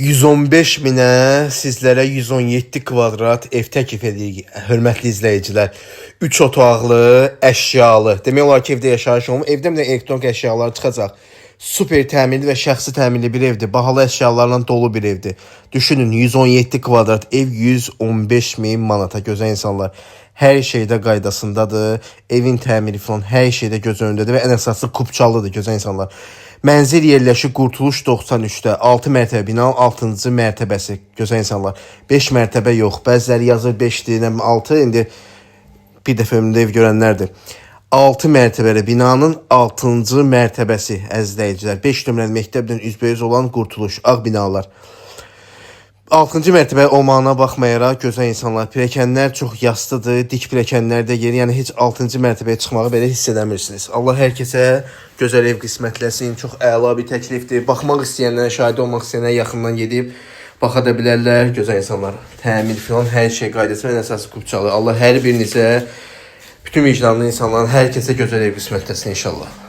115 minə sizlərə 117 kvadrat ev təklif edirik, hörmətli izləyicilər. 3 otaqlı, əşyalı. Demək olar ki, evdə yaşayış olmur. Evdə bir də elektronik əşyalar çıxacaq. Super təmirli və şəxsi təmirli bir evdir. Bahalı əşyalarla dolu bir evdir. Düşünün, 117 kvadrat ev 115 min manata. Gözəl insanlar. Hər şeydə qaydasındadır. Evin təmiri falan hər şeydə göz önündədir və ən əsası kupçalıdır gözəl insanlar. Mənzil yerləşir Qurtuluş 93-də. 6 mərtəbə bina, 6-cı mərtəbəsi. Gözəl insanlar. 5 mərtəbə yox. Bəziləri yazır 5-dir, 6. İndi bir dəfə ömründə ev görənlərdir. 6 mərtəbəli binanın 6-cı mərtəbəsi əzizləyicilər. 5 nömrəli məktəbdən üzbəüz olan Qurtuluş, ağ binalar. 6-cı mərtəbə olmağına baxmayaraq gözəl insanlar, pilləkənlər çox yastıdır, dik pilləkənlərdə yeri, yəni heç 6-cı mərtəbəyə çıxmağı belə hiss edəmirsiniz. Allah hər kəsə gözəl ev qismətləsin, çox əla bir təklifdir. Baxmaq istəyənlər, şahid olmaq istəyənlər yaxından gedib baxa da bilərlər. Gözəl insanlar, təmir falan hər şey qaydası və əsası kupçalı. Allah hər birinizə, bütün vicdanlı insanların hər kəsə gözəl ev qismətləsin inşallah.